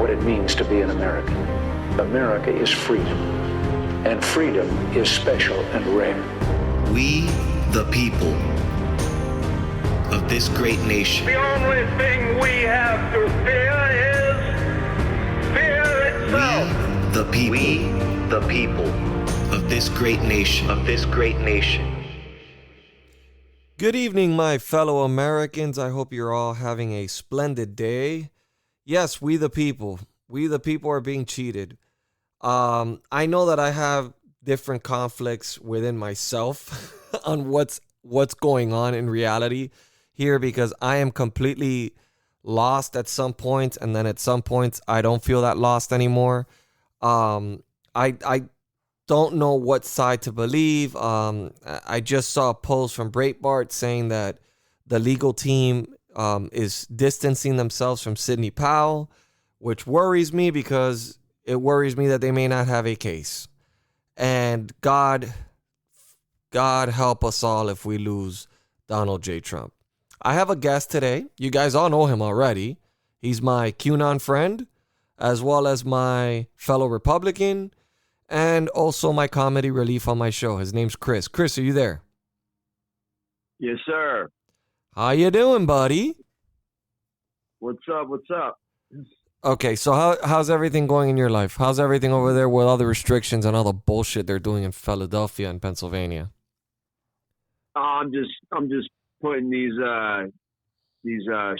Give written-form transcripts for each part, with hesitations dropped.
what it means to be an American. America is freedom, and freedom is special and rare. We, the people of this great nation. The only thing we have to fear is fear itself. We, the people of this great nation. Good evening, my fellow Americans. I hope you're all having a splendid day. Yes, we the people are being cheated. I know that I have different conflicts within myself on what's going on in reality here, because I am completely lost at some points, and then at some points I don't feel that lost anymore. I don't know what side to believe. I just saw a post from Breitbart saying that the legal team is distancing themselves from Sidney Powell, which worries me because it worries me that they may not have a case. And God help us all if we lose Donald J. Trump. I have a guest today. You guys all know him already. He's my QAnon friend, as well as my fellow Republican, and also my comedy relief on my show. His name's Chris. Chris, are you there? Yes, sir. How you doing, buddy? What's up? Okay, so how's everything going in your life? How's everything over there with all the restrictions and all the bullshit they're doing in Philadelphia and Pennsylvania? I'm just putting these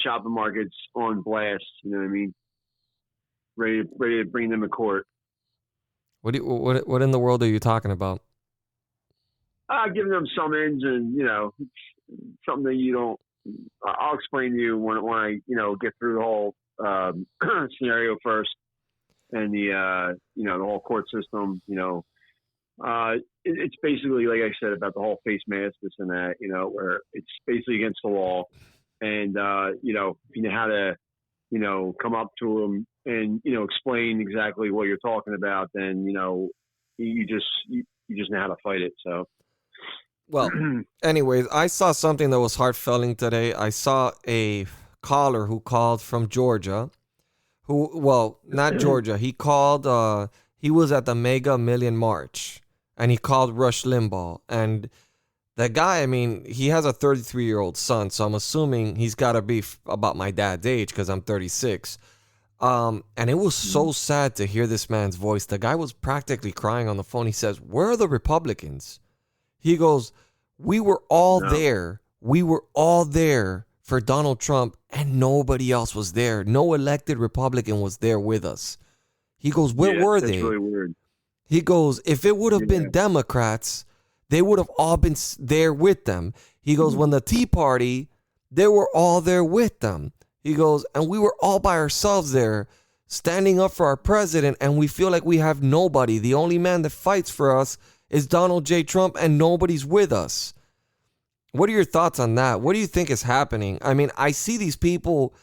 shopping markets on blast. You know what I mean? Ready to bring them to court. What in the world are you talking about? Giving them summons, and something that you don't. I'll explain to you when I get through the whole scenario first, and the whole court system. It's basically, like I said, about the whole face mask, this and that. Where it's basically against the law, and if you know how to come up to them and explain exactly what you're talking about, then you just know how to fight it. So. Well, anyways, I saw something that was heartfelt today. I saw a caller who called from Georgia, not Georgia. He called, he was at the Mega Million March, and he called Rush Limbaugh. And the guy, I mean, he has a 33-year-old son, so I'm assuming he's got to be about my dad's age because I'm 36. And it was so sad to hear this man's voice. The guy was practically crying on the phone. He says, "Where are the Republicans?" He goes, "We were all there. We were all there for Donald Trump, and nobody else was there. No elected Republican was there with us." He goes, "Where were they?" Really weird. He goes, "If it would have been Democrats, they would have all been there with them." He goes, "When the Tea Party, they were all there with them." He goes, "And we were all by ourselves there, standing up for our president, and we feel like we have nobody. The only man that fights for us is Donald J. Trump, and nobody's with us." What are your thoughts on that? What do you think is happening? I mean, I see these people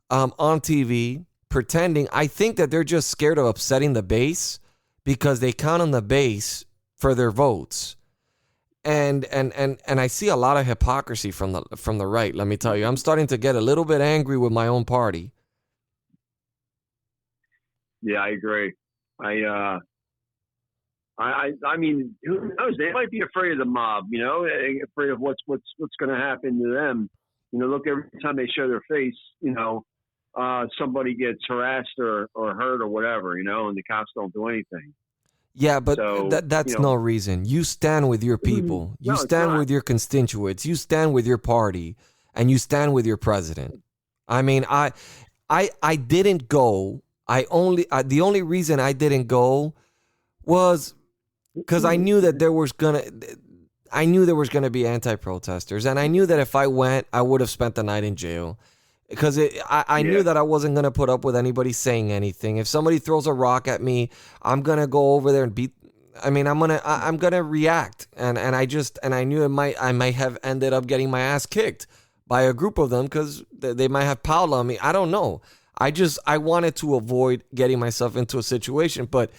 on TV pretending. I think that they're just scared of upsetting the base because they count on the base for their votes. And I see a lot of hypocrisy from the right, let me tell you. I'm starting to get a little bit angry with my own party. Yeah, I agree. I mean, who knows? They might be afraid of the mob, afraid of what's going to happen to them. Look, every time they show their face, somebody gets harassed or hurt or whatever, and the cops don't do anything. Yeah, but that's no reason. You stand with your people. You stand with your constituents. You stand with your party, and you stand with your president. I mean, I didn't go. The only reason I didn't go was because I knew that there was gonna be anti-protesters, and I knew that if I went, I would have spent the night in jail. Because I knew that I wasn't going to put up with anybody saying anything. If somebody throws a rock at me, I'm going to go over there and beat. I mean, I'm going to react. And I knew I might have ended up getting my ass kicked by a group of them because they might have piled on me. I don't know. I wanted to avoid getting myself into a situation. But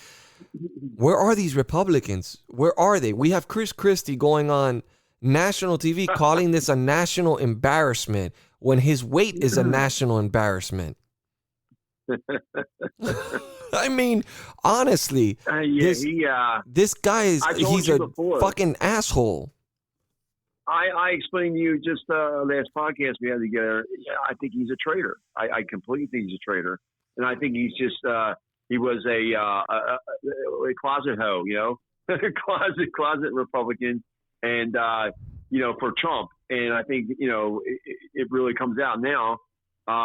where are these Republicans? Where are they? We have Chris Christie going on national TV calling this a national embarrassment when his weight is a national embarrassment. I mean, honestly, this guy is he's a fucking asshole. I explained to you just last podcast we had together. Yeah, I think he's a traitor. I completely think he's a traitor, and I think he's just he was a closet hoe, you know, closet Republican, and you know, for Trump. And I think, you know, it really comes out now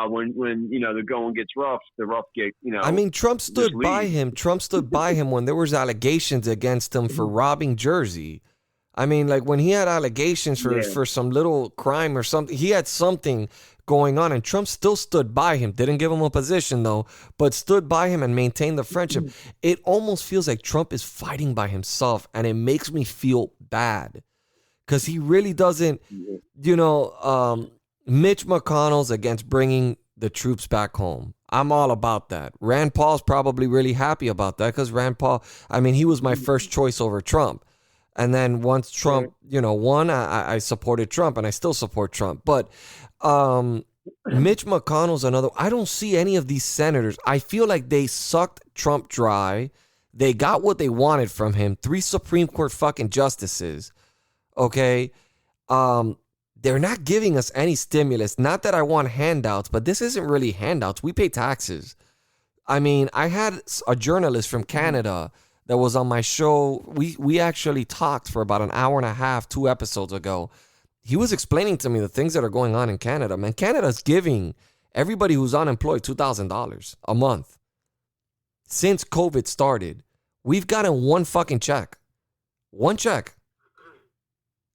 when you know the going gets rough, the rough get, you know. I mean, Trump stood by him. Trump stood by him when there was allegations against him for robbing Jersey. I mean, like when he had allegations for some little crime or something, he had something going on, and Trump still stood by him. Didn't give him a position though, but stood by him and maintained the friendship. It almost feels like Trump is fighting by himself, and it makes me feel bad because he really doesn't, you know, Mitch McConnell's against bringing the troops back home. I'm all about that. Rand Paul's probably really happy about that because Rand Paul, I mean, he was my first choice over Trump. And then once Trump, you know, won, I supported Trump, and I still support Trump. But Mitch McConnell's another. I don't see any of these senators. I feel like they sucked Trump dry. They got what they wanted from him. 3 Supreme Court fucking justices. Okay. They're not giving us any stimulus. Not that I want handouts, but this isn't really handouts. We pay taxes. I mean, I had a journalist from Canada that was on my show. We actually talked for about an hour and a half, 2 episodes ago. He was explaining to me the things that are going on in Canada. Man, Canada's giving everybody who's unemployed $2,000 a month. Since COVID started, we've gotten one fucking check. One check.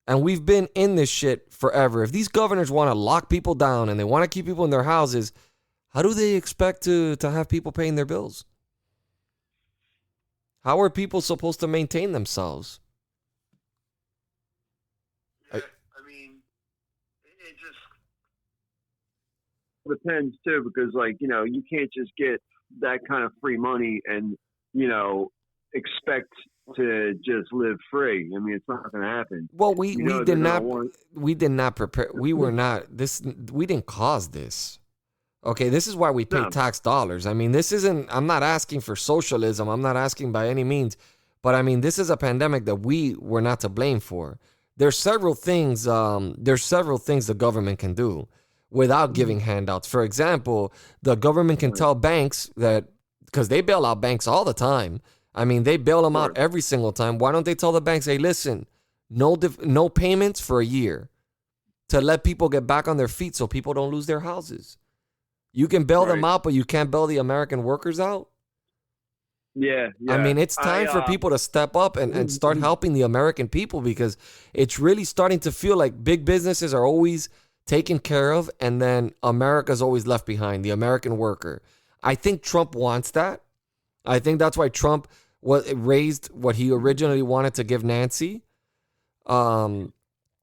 And we've been in this shit forever. If these governors want to lock people down and they want to keep people in their houses, how do they expect to have people paying their bills? How are people supposed to maintain themselves? I mean, it just depends too, because like, you know, you can't just get that kind of free money and, you know, expect to just live free. I mean, it's not going to happen. Well, we did not prepare. We were not this. We didn't cause this. Okay, this is why we pay tax dollars. I mean, this isn't, I'm not asking for socialism. I'm not asking by any means. But I mean, this is a pandemic that we were not to blame for. There's several things the government can do without giving handouts. For example, the government can tell banks that, because they bail out banks all the time. I mean, they bail them out every single time. Why don't they tell the banks, hey, listen, no payments for a year to let people get back on their feet so people don't lose their houses? You can bail them out, but you can't bail the American workers out? Yeah. I mean, it's time for people to step up and start helping the American people, because it's really starting to feel like big businesses are always taken care of and then America's always left behind, the American worker. I think Trump wants that. I think that's why Trump raised what he originally wanted to give Nancy.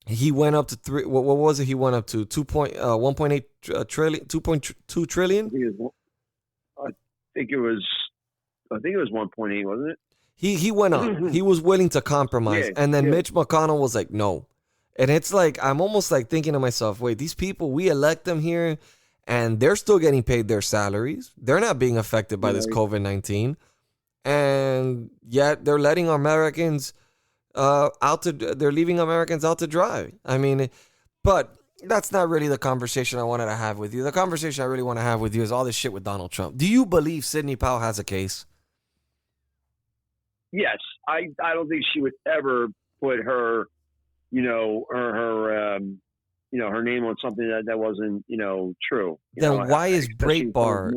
He went up to what was it? He went up to 1.8 trillion, 2.2 trillion. I think it was 1.8, wasn't it? He went up. He was willing to compromise, and then Mitch McConnell was like, no. And it's like, I'm almost like thinking to myself, wait, these people, we elect them here, and they're still getting paid their salaries. They're not being affected by this COVID-19, and yet they're letting Americans they're leaving Americans out to dry. I mean, but that's not really the conversation I wanted to have with you. The conversation I really want to have with you is all this shit with Donald Trump. Do you believe Sidney Powell has a case? Yes. I don't think she would ever put her, you know, her name on something that wasn't, you know, true. Then why is Breitbart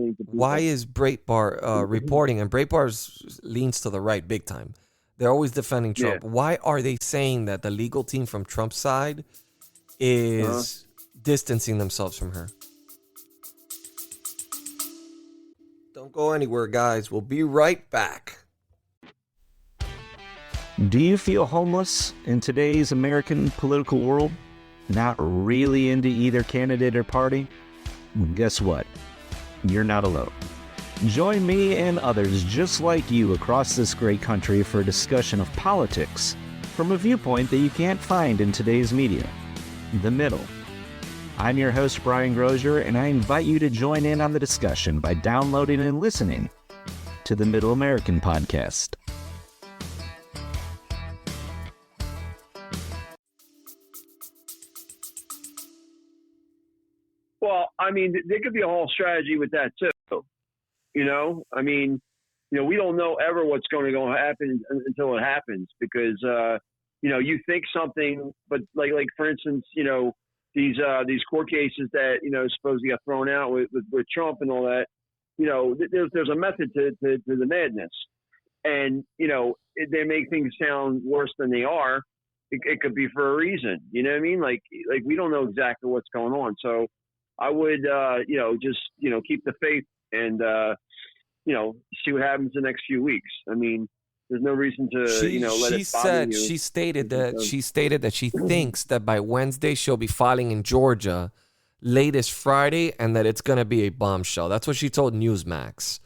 reporting, and Breitbart leans to the right big time. They're always defending Trump. Yeah. Why are they saying that the legal team from Trump's side is distancing themselves from her? Don't go anywhere, guys. We'll be right back. Do you feel homeless in today's American political world? Not really into either candidate or party? Guess what? You're not alone. Join me and others just like you across this great country for a discussion of politics from a viewpoint that you can't find in today's media. The Middle. I'm your host, Brian Grozier, and I invite you to join in on the discussion by downloading and listening to the Middle American Podcast. Well, I mean, there could be a whole strategy with that too. You know, I mean, we don't know ever what's going to happen until it happens because, you think something, but like for instance, these court cases that, supposedly got thrown out with Trump and all that, there's a method to the madness. And, they make things sound worse than they are. It could be for a reason. You know what I mean? Like we don't know exactly what's going on. So I would, just, keep the faith and, see what happens the next few weeks. I mean, there's no reason to, let it bother you. She stated that she thinks that by Wednesday she'll be filing in Georgia, latest Friday, and that it's going to be a bombshell. That's what she told Newsmax.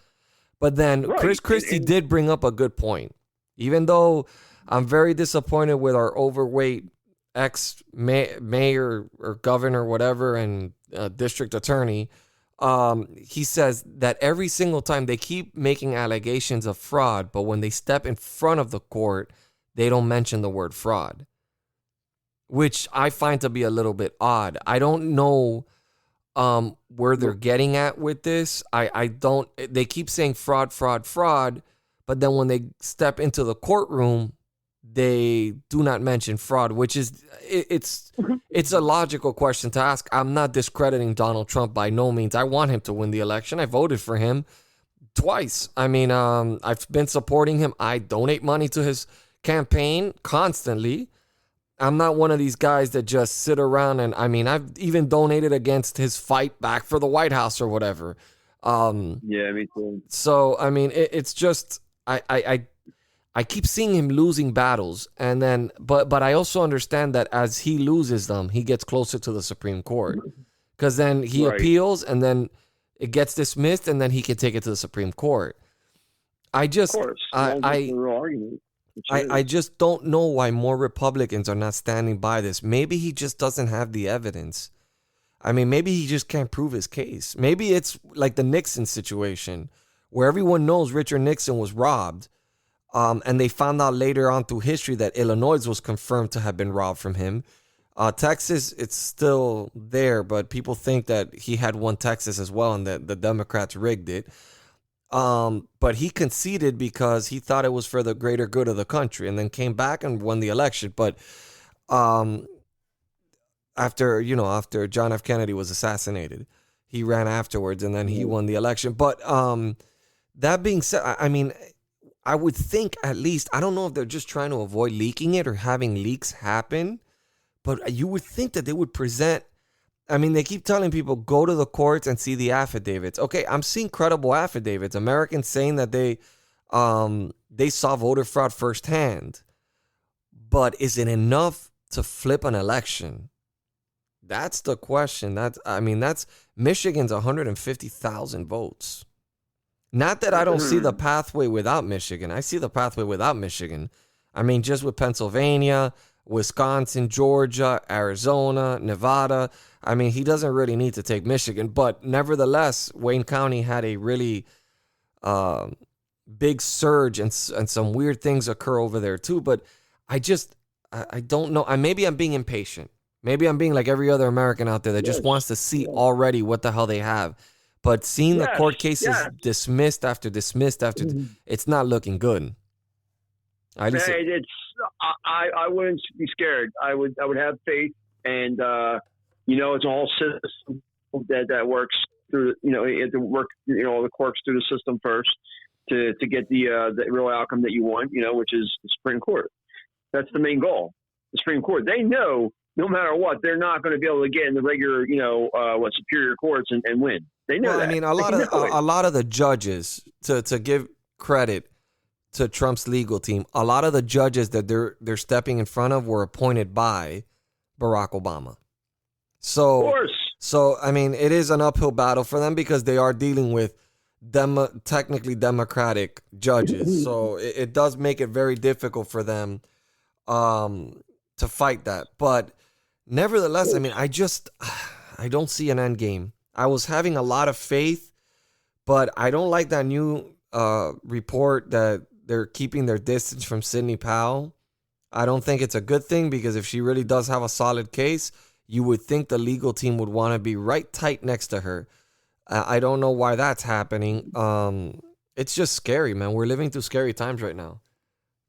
But then Right. Chris Christie did bring up a good point. Even though I'm very disappointed with our overweight ex-mayor or governor, whatever, and district attorney, he says that every single time they keep making allegations of fraud, but when they step in front of the court, they don't mention the word fraud, which I find to be a little bit odd. I don't know where they're getting at with this. They keep saying fraud, but then when they step into the courtroom, they do not mention fraud, which is it's a logical question to ask. I'm not discrediting Donald Trump by no means. I want him to win the election. I voted for him twice. I mean, I've been supporting him. I donate money to his campaign constantly. I'm not one of these guys that just sit around and, I mean, I've even donated against his fight back for the White House or whatever. Yeah, me too. So, I mean, it's just, I keep seeing him losing battles, and then, but I also understand that as he loses them, he gets closer to the Supreme Court, because then he Right. appeals, and then it gets dismissed, and then he can take it to the Supreme Court. I just, Of course. That's the real argument. I just don't know why more Republicans are not standing by this. Maybe he just doesn't have the evidence. I mean, maybe he just can't prove his case. Maybe it's like the Nixon situation, where everyone knows Richard Nixon was robbed. And they found out later on through history that Illinois was confirmed to have been robbed from him. Texas, it's still there, but people think that he had won Texas as well and that the Democrats rigged it. But he conceded because he thought it was for the greater good of the country, and then came back and won the election. But after John F. Kennedy was assassinated, he ran afterwards, and then he won the election. But that being said, I mean, I would think at least, I don't know if they're just trying to avoid leaking it or having leaks happen, but you would think that they would present. I mean, they keep telling people, go to the courts and see the affidavits. Okay, I'm seeing credible affidavits. Americans saying that they saw voter fraud firsthand. But is it enough to flip an election? That's the question. That's Michigan's 150,000 votes. Not that I don't see the pathway without Michigan. I see the pathway without Michigan. I mean, just with Pennsylvania, Wisconsin, Georgia, Arizona, Nevada. I mean, he doesn't really need to take Michigan. But nevertheless, Wayne County had a really big surge and some weird things occur over there too. But I don't know. Maybe I'm being impatient. Maybe I'm being like every other American out there that just wants to see already what the hell they have. But seeing the court cases dismissed after dismissed after, it's not looking good. I wouldn't be scared. I would have faith, and it's a whole system that works through. You have to work the courts through the system first to get the real outcome that you want. Which is the Supreme Court. That's the main goal. The Supreme Court. They know no matter what, they're not going to be able to get in the regular superior courts and win. They know that. I mean, a lot of the judges, to give credit to Trump's legal team, a lot of the judges that they're stepping in front of were appointed by Barack Obama. So, of course. So I mean, it is an uphill battle for them because they are dealing with technically Democratic judges. So it does make it very difficult for them to fight that. But nevertheless, I mean, I don't see an end game. I was having a lot of faith, but I don't like that new report that they're keeping their distance from Sidney Powell. I don't think it's a good thing, because if she really does have a solid case, you would think the legal team would want to be right tight next to her. I don't know why that's happening. It's just scary, man. We're living through scary times right now.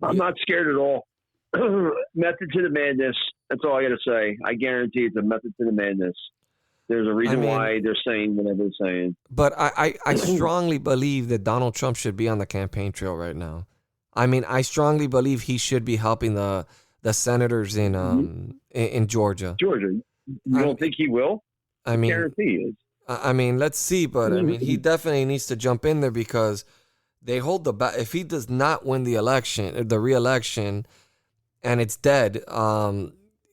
I'm not scared at all. Method to the madness. That's all I got to say. I guarantee it's a method to the madness. There's a reason why they're saying whatever they're saying. But I strongly believe that Donald Trump should be on the campaign trail right now. I mean, I strongly believe he should be helping the senators in Georgia. Georgia, you don't think he will? I mean, guarantee he is. I mean, let's see, but I mean, he definitely needs to jump in there, because they hold the if he does not win the re-election, and it's dead,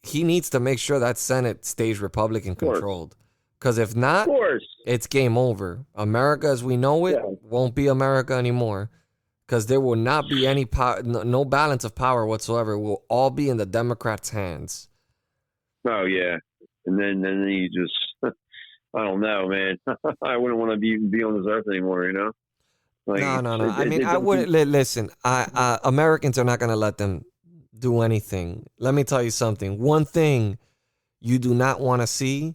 he needs to make sure that Senate stays Republican controlled. Because if not, it's game over. America as we know it won't be America anymore. Because there will not be any power, no balance of power whatsoever. It will all be in the Democrats' hands. Oh yeah, and then you just, I don't know, man. I wouldn't want to be on this earth anymore, you know. Like, No. I mean, I wouldn't listen. Americans are not going to let them do anything. Let me tell you something. One thing you do not want to see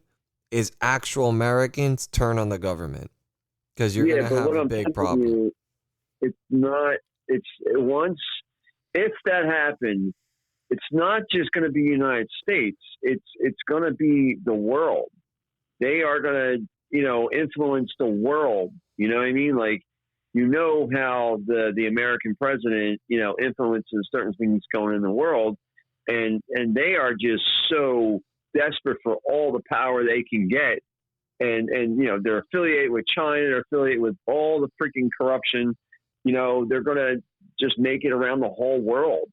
is actual Americans turn on the government, because you're going to have a big problem. It's not. It's once if that happens, it's not just going to be United States. It's going to be the world. They are going to, influence the world. You know what I mean? Like, how the American president, influences certain things going in the world, and they are just so desperate for all the power they can get, and they're affiliated with China, they're affiliated with all the freaking corruption. They're going to just make it around the whole world.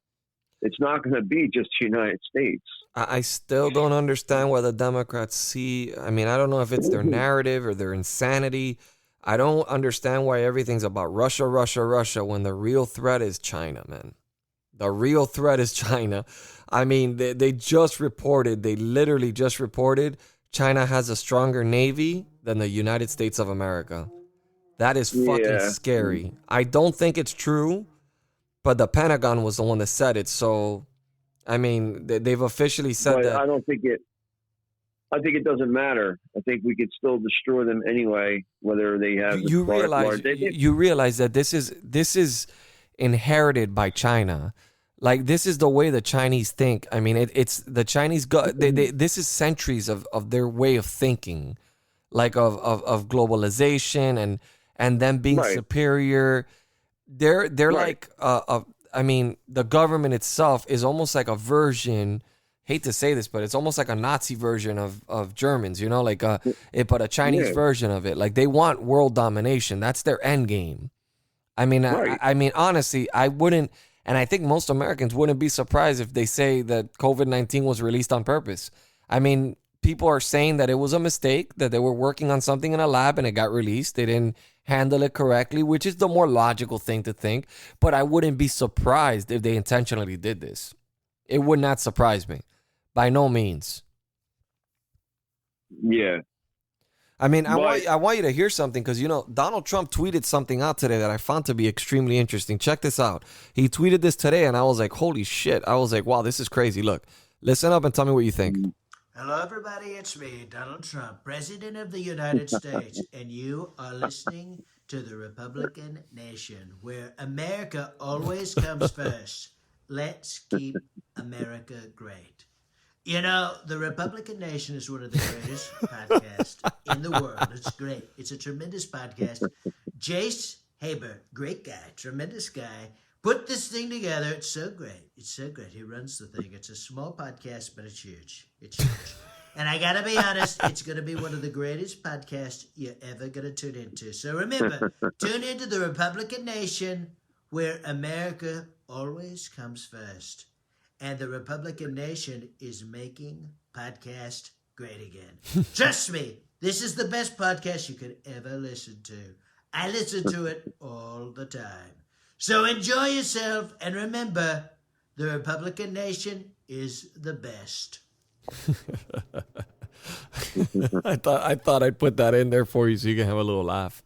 It's not going to be just the United States. I still don't understand why the Democrats see. I mean, I don't know if it's their narrative or their insanity. I don't understand why everything's about Russia, when the real threat is China, man. The real threat is China. I mean, they literally just reported China has a stronger Navy than the United States of America. That is fucking scary. I don't think it's true, but the Pentagon was the one that said it. So, I mean, they've officially said that. I don't think it. I think it doesn't matter. I think we could still destroy them anyway, whether they have. You realize that this is inherited by China. Like, this is the way the Chinese think. I mean, it's the Chinese. This is centuries of their way of thinking, like of globalization and them being superior. They're like I mean, the government itself is almost like a version. Hate to say this, but it's almost like a Nazi version of Germans, but a Chinese version of it. Like, they want world domination. That's their end game. I mean, I mean, honestly, I wouldn't, and I think most Americans wouldn't be surprised if they say that COVID-19 was released on purpose. I mean, people are saying that it was a mistake, that they were working on something in a lab and it got released. They didn't handle it correctly, which is the more logical thing to think. But I wouldn't be surprised if they intentionally did this. It would not surprise me. By no means. Yeah. I mean, I want you to hear something, because, Donald Trump tweeted something out today that I found to be extremely interesting. Check this out. He tweeted this today, and I was like, holy shit. I was like, wow, this is crazy. Look, listen up and tell me what you think. Hello, everybody. It's me, Donald Trump, President of the United States, and you are listening to the Republican Nation, where America always comes first. Let's keep America great. The Republican Nation is one of the greatest podcasts in the world. It's great. It's a tremendous podcast. Jace Haber, great guy, tremendous guy, put this thing together. It's so great. It's so great. He runs the thing. It's a small podcast, but it's huge. It's huge. And I got to be honest, it's going to be one of the greatest podcasts you're ever going to tune into. So remember, tune into the Republican Nation, where America always comes first. And the Republican Nation is making podcast great again. Trust me, this is the best podcast you could ever listen to. I listen to it all the time. So enjoy yourself, and remember, the Republican Nation is the best. I thought I'd put that in there for you so you can have a little laugh.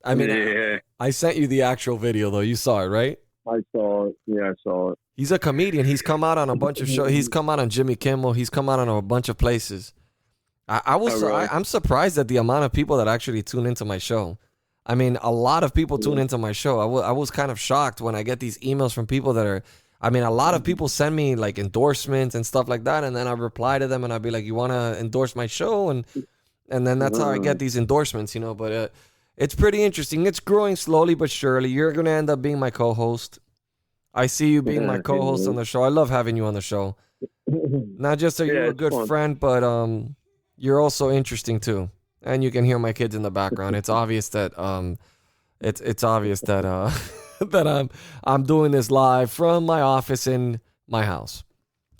I mean, Yeah, I sent you the actual video though. You saw it, right? I saw it. Yeah, I saw it. He's a comedian. He's come out on a bunch of shows. He's come out on Jimmy Kimmel. He's come out on a bunch of places. I'm surprised at the amount of people that actually tune into my show. I mean, a lot of people tune into my show. I was kind of shocked when I get these emails from people that are, I mean, a lot of people send me like endorsements and stuff like that. And then I reply to them and I'll be like, you want to endorse my show? And then that's how I get these endorsements, you know, but it's pretty interesting. It's growing slowly but surely. You're going to end up being my co-host. I see you being my co-host on the show. I love having you on the show. Not just are you a good friend, but you're also interesting too. And you can hear my kids in the background. It's obvious that it's obvious that that I'm doing this live from my office in my house.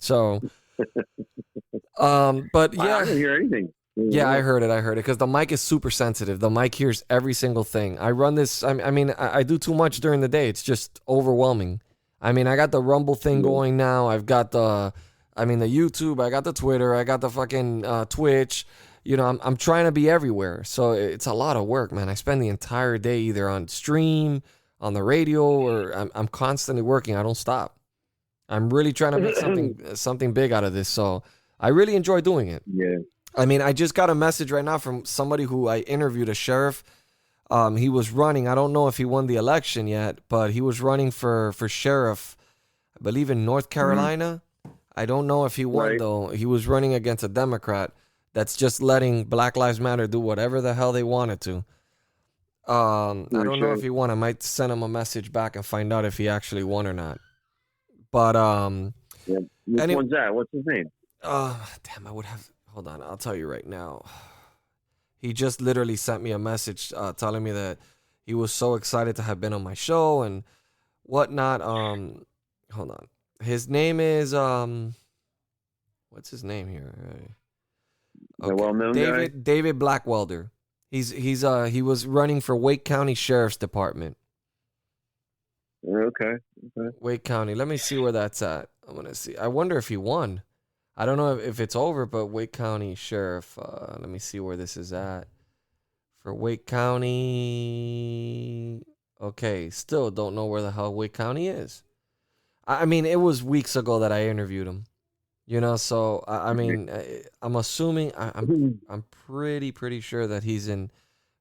So but yeah. I didn't hear anything. Yeah, I heard it because the mic is super sensitive. The mic hears every single thing. I run this, I mean, I do too much during the day. It's just overwhelming. I mean, I got the Rumble thing going now. I've got the YouTube, I got the Twitter, I got the fucking Twitch. You know, I'm trying to be everywhere. So it's a lot of work, man. I spend the entire day either on stream, on the radio, or I'm constantly working. I don't stop. I'm really trying to make something big out of this. So I really enjoy doing it. Yeah. I mean, I just got a message right now from somebody who I interviewed, a sheriff. He was running. I don't know if he won the election yet, but he was running for sheriff, I believe in North Carolina. I don't know if he won, though. He was running against a Democrat that's just letting Black Lives Matter do whatever the hell they wanted to. I don't know if he won. I might send him a message back and find out if he actually won or not. But Which one's that? What's his name? Damn, I would have. Hold on, I'll tell you right now. He just literally sent me a message telling me that he was so excited to have been on my show and whatnot. Hold on. His name is what's his name here? Okay. Well-known guy? David Blackwelder. He was running for Wake County Sheriff's Department. Okay. Wake County. Let me see where that's at. I'm gonna see. I wonder if he won. I don't know if it's over, but Wake County Sheriff. Let me see where this is at. For Wake County. Okay, still don't know where the hell Wake County is. I mean, it was weeks ago that I interviewed him. You know, so I mean, I'm assuming I'm pretty sure that he's in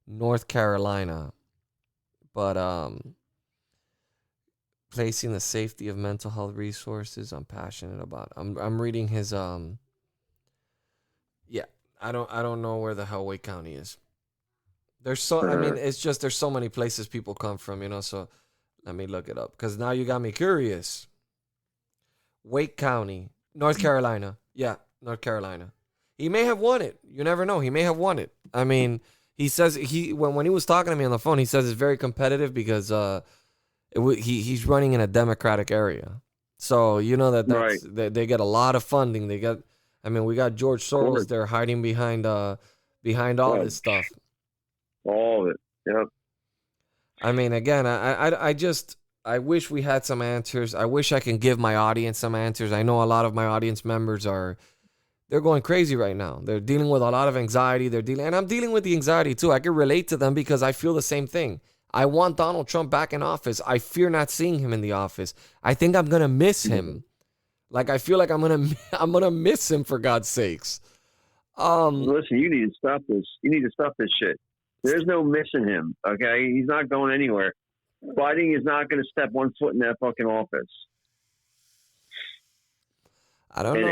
North Carolina, but placing the safety of mental health resources, I'm passionate about. I'm reading his yeah. I don't know where the hell Wake County is. There's so I mean, it's just there's so many places people come from, you know. So let me look it up because now you got me curious. Wake County. North Carolina. Yeah, North Carolina. He may have won it. You never know. He may have won it. I mean, he says when he was talking to me on the phone, he says it's very competitive because he's running in a Democratic area. So, you know that's they get a lot of funding. We got George Soros there hiding behind all this stuff. All of it. Yep. I mean, again, I wish we had some answers. I wish I can give my audience some answers. I know a lot of my audience members they're going crazy right now. They're dealing with a lot of anxiety. And I'm dealing with the anxiety too. I can relate to them because I feel the same thing. I want Donald Trump back in office. I fear not seeing him in the office. I think I'm going to miss him. Like, I feel like I'm going to miss him, for God's sakes. Listen, you need to stop this. You need to stop this shit. There's no missing him. Okay. He's not going anywhere. Biden is not going to step one foot in that fucking office. I don't know.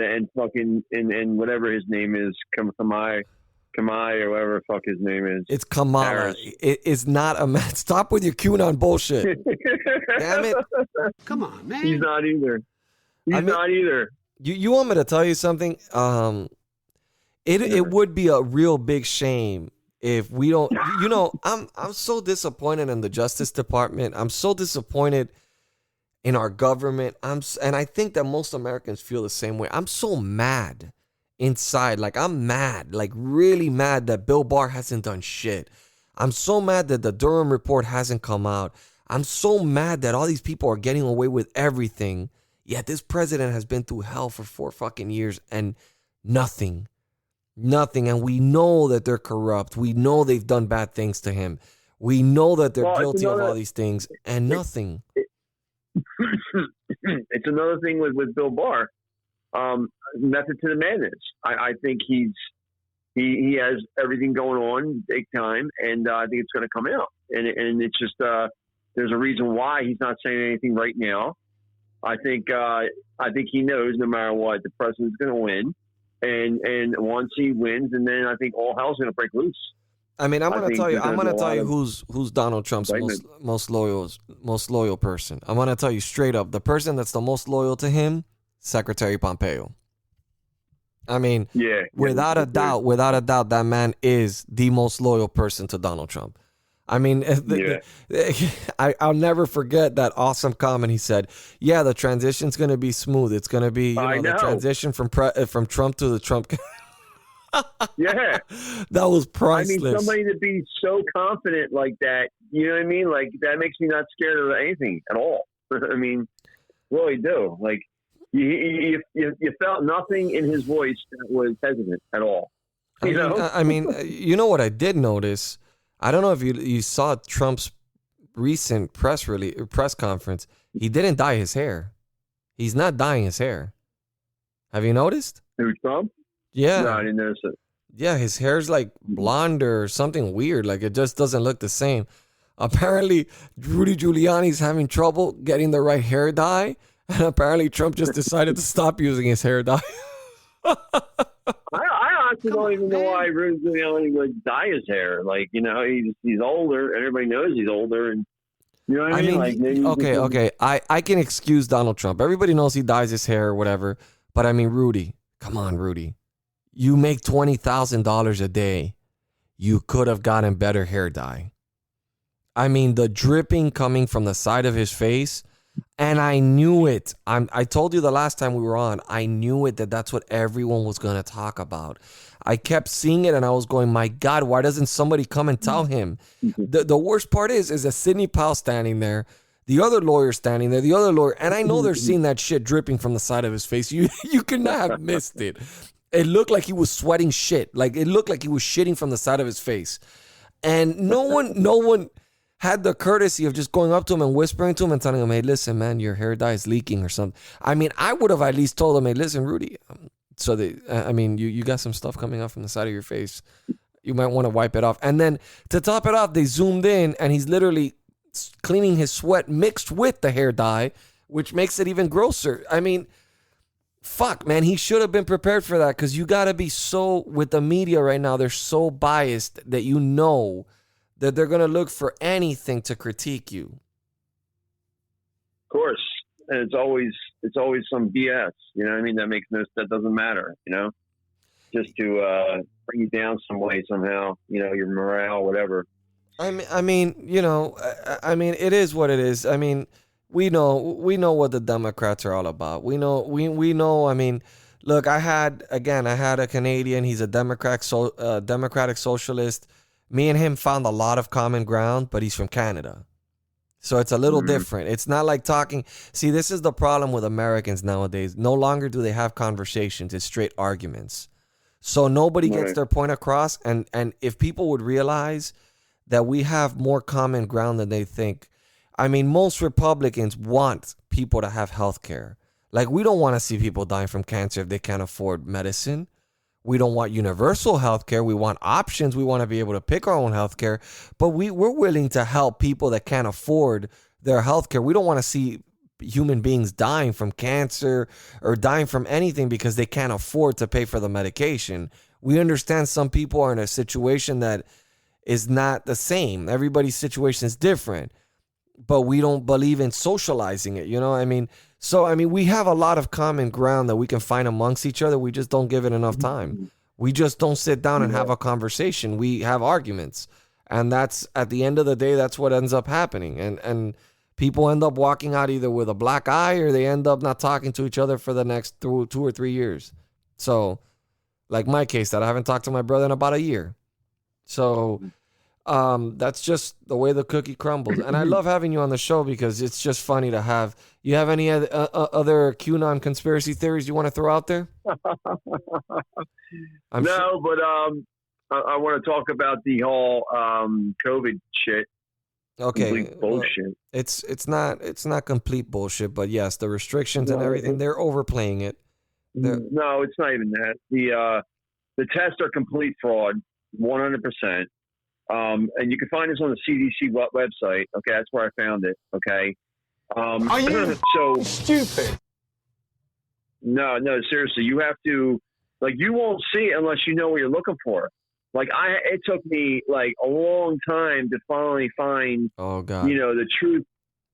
And fucking and whatever his name is, Kamai or whatever the fuck his name is. It's Kamala. It is not a man. Stop with your QAnon bullshit. Damn it. Come on, man. He's not either. Not either. You want me to tell you something? It would be a real big shame if we don't, you know, I'm so disappointed in the Justice Department. I'm so disappointed in our government. And I think that most Americans feel the same way. I'm so mad inside. Like, I'm mad, like really mad that Bill Barr hasn't done shit. I'm so mad that the Durham report hasn't come out. I'm so mad that all these people are getting away with everything. Yet this president has been through hell for 4 fucking years and nothing. Nothing. And we know that they're corrupt. We know they've done bad things to him. We know that they're guilty of all these things, and nothing. It's another thing with Bill Barr. Method to the madness. I think he has everything going on big time, and I think it's going to come out. And it's just there's a reason why he's not saying anything right now. I think he knows no matter what, the president's going to win, and once he wins, and then I think all hell's going to break loose. I mean, I'm going to tell you who's Donald Trump's most loyal person. I'm going to tell you straight up, the person that's the most loyal to him, Secretary Pompeo. I mean, without a doubt, that man is the most loyal person to Donald Trump. I mean, I'll never forget that awesome comment he said. Yeah, the transition's going to be smooth. It's going to be the transition from Trump to the Trump. Yeah, that was priceless. I mean, somebody to be so confident like that, you know what I mean? Like, that makes me not scared of anything at all. I mean, really do. Like, you felt nothing in his voice that was hesitant at all. You know what I did notice? I don't know if you saw Trump's recent press conference. He didn't dye his hair. He's not dyeing his hair. Have you noticed? Who, Trump? Yeah. No, I didn't notice it. Yeah, his hair's like blonde or something weird. Like, it just doesn't look the same. Apparently, Rudy Giuliani's having trouble getting the right hair dye. And apparently Trump just decided to stop using his hair dye. I honestly don't even know why Rudy Giuliani would dye his hair. Like, he's older. Everybody knows he's older. And you know what I mean? Like, okay. I can excuse Donald Trump. Everybody knows he dyes his hair or whatever. But I mean, Rudy, come on, Rudy. You make $20,000 a day. You could have gotten better hair dye. I mean, the dripping coming from the side of his face, and I knew it. I told you the last time we were on, I knew it that's what everyone was going to talk about. I kept seeing it, and I was going, my God, why doesn't somebody come and tell him? The worst part is that Sidney Powell standing there, the other lawyer standing there, the other lawyer, and I know they're seeing that shit dripping from the side of his face. You could not have missed it. It looked like he was sweating shit. Like, it looked like he was shitting from the side of his face. And no one had the courtesy of just going up to him and whispering to him and telling him, hey, listen, man, your hair dye is leaking or something. I mean, I would have at least told him, hey, listen, Rudy, you got some stuff coming up from the side of your face. You might want to wipe it off. And then to top it off, they zoomed in and he's literally cleaning his sweat mixed with the hair dye, which makes it even grosser. I mean, fuck, man, he should have been prepared for that, because you got to be so, with the media right now, they're so biased that you know that they're going to look for anything to critique you. Of course. And it's always some BS, you know what I mean? That doesn't matter, just to bring you down some way somehow, your morale, whatever. I mean, it is what it is. I mean, we know what the Democrats are all about. We know. I mean, look, I had a Canadian. He's a democratic socialist. Me and him found a lot of common ground, but he's from Canada. So it's a little different. It's not like talking. See, this is the problem with Americans nowadays. No longer do they have conversations. It's straight arguments. So nobody gets their point across. And if people would realize that we have more common ground than they think. I mean, most Republicans want people to have health care. Like, we don't want to see people dying from cancer if they can't afford medicine. We don't want universal health care. We want options. We want to be able to pick our own health care. But we're willing to help people that can't afford their health care. We don't want to see human beings dying from cancer or dying from anything because they can't afford to pay for the medication. We understand some people are in a situation that is not the same. Everybody's situation is different. But we don't believe in socializing it, I mean? So, we have a lot of common ground that we can find amongst each other. We just don't give it enough time. We just don't sit down and have a conversation. We have arguments. And that's, at the end of the day, that's what ends up happening. And people end up walking out either with a black eye or they end up not talking to each other for the next 2 or 3 years. So, like my case, that I haven't talked to my brother in about a year. So, That's just the way the cookie crumbles. And I love having you on the show because it's just funny to have. You have any other QAnon conspiracy theories you want to throw out there? But I want to talk about the whole COVID shit. Okay, Complete bullshit. It's not complete bullshit, but yes, the restrictions and everything, they're overplaying it. No, it's not even that. The tests are complete fraud, 100%. And you can find this on the CDC website. Okay, that's where I found it. Okay. Are you so stupid? No, seriously, you have to, like, you won't see it unless you know what you're looking for. Like, it took me like a long time to finally find, oh God, the truth,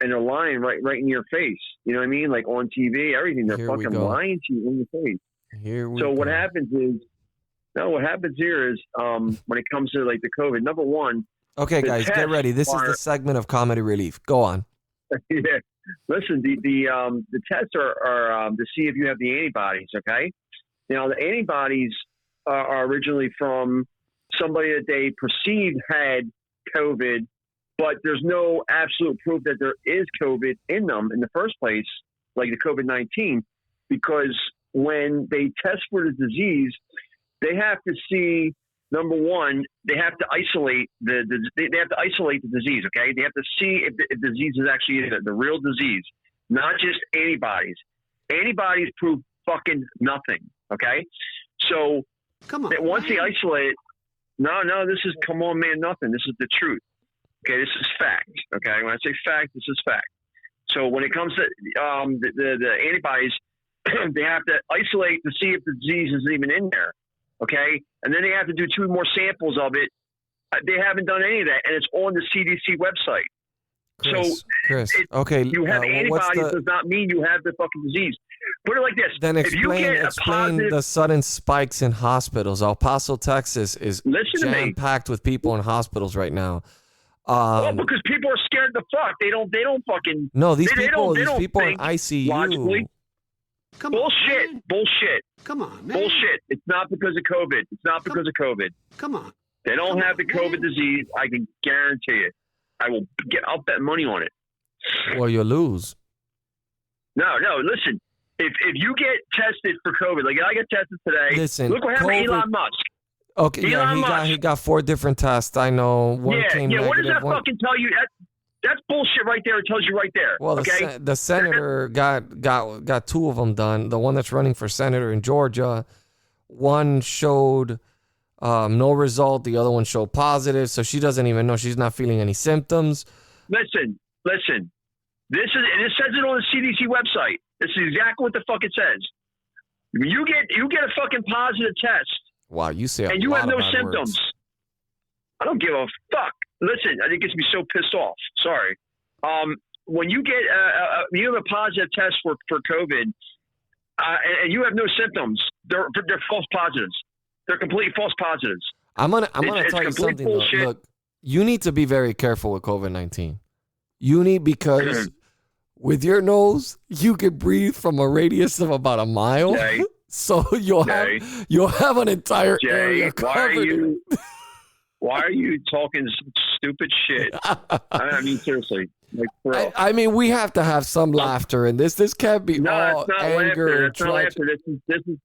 and they're lying right in your face. You know what I mean? Like on TV, everything, they're fucking lying to you in your face. What happens here is, when it comes to like the COVID, number one. Okay, guys, get ready. This is the segment of Comedy Relief. Go on. Yeah. Listen, the tests are to see if you have the antibodies. Okay. Now the antibodies are originally from somebody that they perceived had COVID, but there's no absolute proof that there is COVID in them in the first place, like the COVID-19, because when they test for the disease, they have to see, number one, they have to isolate they have to isolate the disease. Okay, they have to see if the disease is actually the real disease, not just antibodies. Antibodies prove fucking nothing. Okay, so come on. Once they isolate, no, this is nothing. This is the truth. Okay, this is fact. Okay, when I say fact, this is fact. So when it comes to the antibodies, they have to isolate to see if the disease is even in there. Okay, and then they have to do 2 more samples of it. They haven't done any of that, and it's on the CDC website. Chris, okay, you have antibodies does not mean you have the fucking disease. Put it like this: then explain positive, the sudden spikes in hospitals. El Paso, Texas, is jam packed with people in hospitals right now. Well, because people are scared to fuck. They don't fucking. No, these people don't in ICU. Logically. Bullshit. Come on, man. Bullshit. It's not because of COVID. It's not because of COVID. Come on. They don't have the COVID disease. I can guarantee it. I'll bet money on it. Well, you'll lose. No. Listen, if you get tested for COVID, like I get tested today. Listen, look what happened to Elon Musk. Okay, he got 4 different tests. I know. One came negative. What does that fucking tell you? That's bullshit right there. It tells you right there. Well, okay? the senator got 2 of them done. The one that's running for senator in Georgia, one showed no result. The other one showed positive. So she doesn't even know. She's not feeling any symptoms. Listen. It says it on the CDC website. This is exactly what the fuck it says. You get a fucking positive test. Wow, you say and you have no symptoms. Words. I don't give a fuck. Listen, I think it gets me so pissed off. Sorry. When you get you have a positive test for COVID, and you have no symptoms, they're false positives. They're complete false positives. I'm gonna tell you something. Look, you need to be very careful with COVID-19. You need, because with your nose, you can breathe from a radius of about a mile. Jay, so you'll have an entire area covered. Why are you talking stupid shit? I mean, seriously. Like, for real. I mean, we have to have some laughter in this. This can't be all it's not anger. It's not laughter. This is.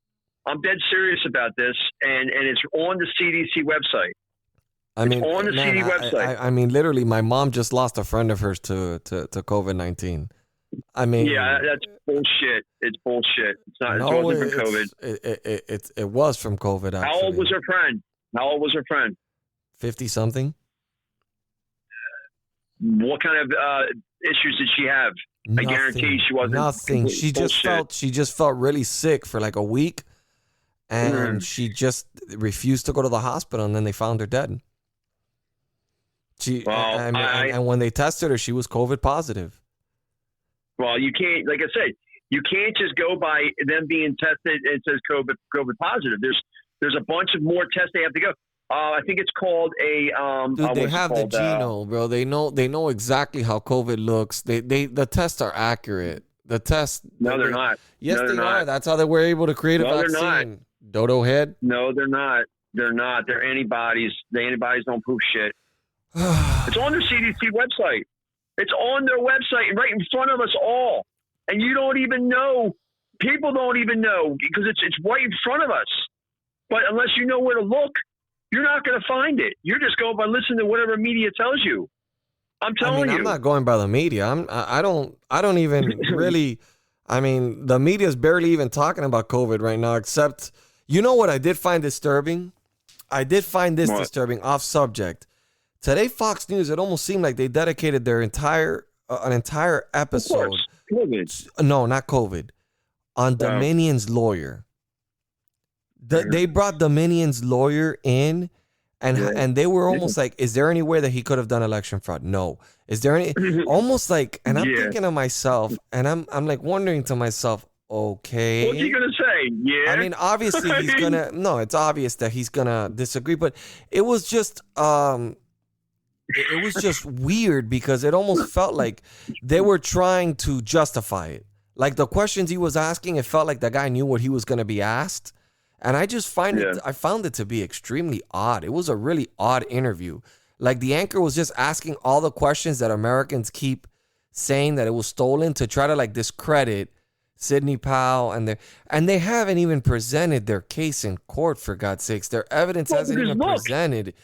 I'm dead serious about this, and it's on the CDC website. I mean, it's on the CDC website. I mean, literally, my mom just lost a friend of hers to COVID-19. I mean, yeah, that's bullshit. It's bullshit. It's not. No, it wasn't from COVID. It was from COVID. Actually. How old was her friend? 50-something. What kind of issues did she have? Nothing, I guarantee she wasn't. Nothing. She just felt really sick for like a week, and she just refused to go to the hospital. And then they found her dead. And when they tested her, she was COVID positive. Well, you can't. Like I said, you can't just go by them being tested. It says COVID positive. There's a bunch of more tests they have to go. I think it's called a. Dude, they have the genome, bro. They know exactly how COVID looks. The tests are accurate. The tests. No, they're not. Yes, no, they are. not. That's how they were able to create a vaccine. They're not. Dodo head. No, they're not. They're not. They're antibodies. The antibodies don't prove shit. It's on their CDC website. It's on their website right in front of us all. And you don't even know. People don't even know because it's right in front of us. But unless you know where to look, you're not going to find it. You're just going by listening to whatever media tells you. I'm telling you. I'm not going by the media. I don't even really. I mean, the media is barely even talking about COVID right now, except, you know what I did find disturbing? I did find this disturbing, off subject. Today, Fox News, it almost seemed like they dedicated their entire episode. COVID. No, not COVID. On Dominion's lawyer. They brought Dominion's lawyer in, and they were almost like, is there any way that he could have done election fraud? No. Is there any? Almost like, and I'm thinking to myself, and I'm like wondering to myself, okay. What's he gonna say? Yeah. I mean, obviously he's gonna. No, it's obvious that he's gonna disagree, but it was just it was just weird because it almost felt like they were trying to justify it. Like the questions he was asking, it felt like the guy knew what he was going to be asked. And I just found it to be extremely odd. It was a really odd interview. Like the anchor was just asking all the questions that Americans keep saying that it was stolen to try to like discredit Sidney Powell, and they haven't even presented their case in court, for God's sakes. Their evidence hasn't even presented.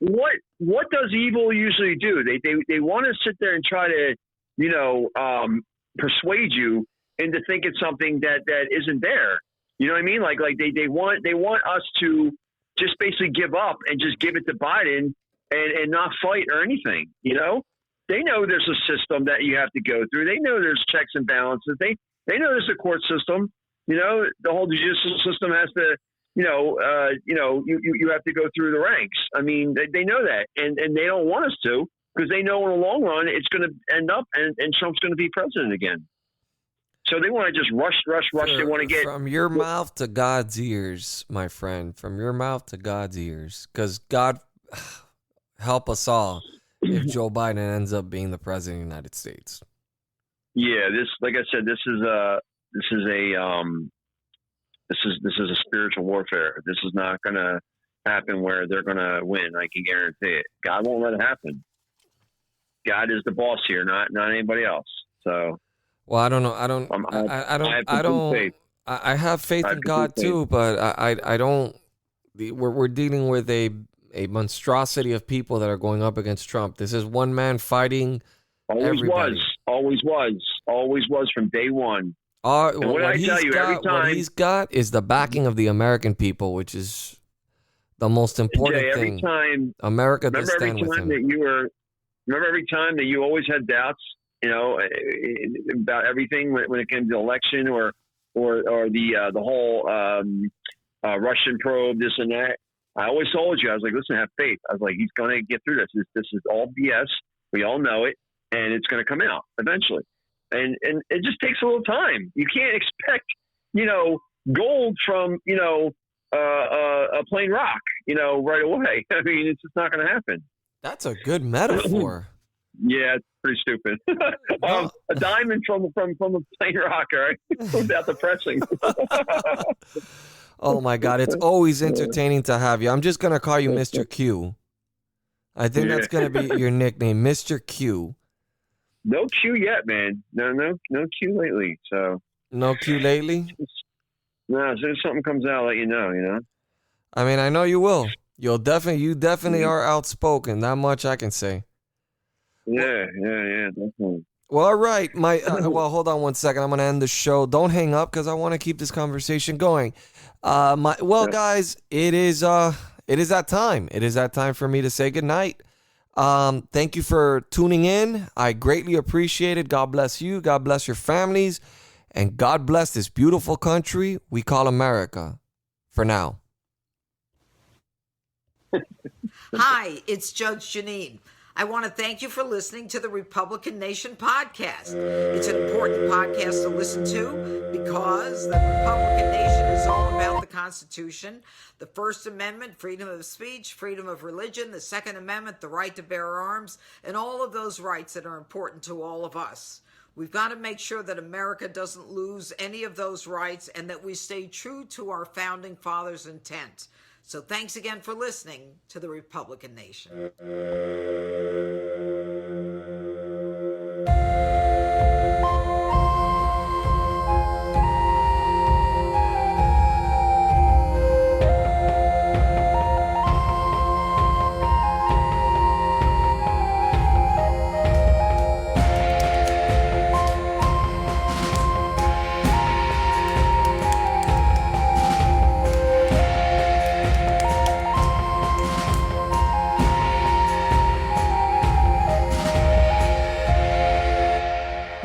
What does evil usually do? They want to sit there and try to, persuade you into thinking something that isn't there. You know what I mean? Like they want us to just basically give up and just give it to Biden and not fight or anything. You know, they know there's a system that you have to go through. They know there's checks and balances. They know there's a court system. You know, the whole judicial system has to. You have to go through the ranks. I mean, they know that, and they don't want us to because they know in the long run it's going to end up and Trump's going to be president again. So they want to just rush. They want to get from your mouth to God's ears, my friend. From your mouth to God's ears, because God help us all if Joe Biden ends up being the president of the United States. Yeah, like I said, this is a spiritual warfare. This is not going to happen where they're going to win. I can guarantee it. God won't let it happen. God is the boss here, not anybody else. So, well, I don't know. I have faith in God too, but I don't. We're dealing with a monstrosity of people that are going up against Trump. This is one man fighting. Everybody. Always was from day one. What he's got is the backing of the American people, which is the most important thing. America does stand with him. Remember every time that you always had doubts, about everything when it came to the election or the whole Russian probe, this and that. I always told you, I was like, listen, have faith. I was like, he's going to get through this. This is all BS. We all know it, and it's going to come out eventually. And it just takes a little time. You can't expect, gold from, a plain rock, right away. I mean, it's just not going to happen. That's a good metaphor. Yeah, it's pretty stupid. A diamond from a plain rock, all right? Without the pressing. Oh, my God. It's always entertaining to have you. I'm just going to call you Mr. Q. I think that's going to be your nickname, Mr. Q. No Q yet, man. No Q lately. So no Q lately. No, as soon as something comes out, I'll let you know. I mean, I know you will. You definitely are outspoken. That much I can say. Yeah, definitely. Well, all right. Well, hold on one second. I'm going to end the show. Don't hang up because I want to keep this conversation going. Guys, it is that time. It is that time for me to say goodnight. Thank you for tuning in. I greatly appreciate it. God bless you. God bless your families. And God bless this beautiful country we call America. For now. Hi, it's Judge Janine. I want to thank you for listening to the Republican Nation podcast. It's an important podcast to listen to because the Republican Nation is all about the Constitution, the First Amendment, freedom of speech, freedom of religion, the Second Amendment, the right to bear arms, and all of those rights that are important to all of us. We've got to make sure that America doesn't lose any of those rights and that we stay true to our founding fathers' intent. So thanks again for listening to the Republican Nation.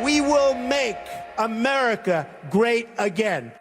We will make America great again.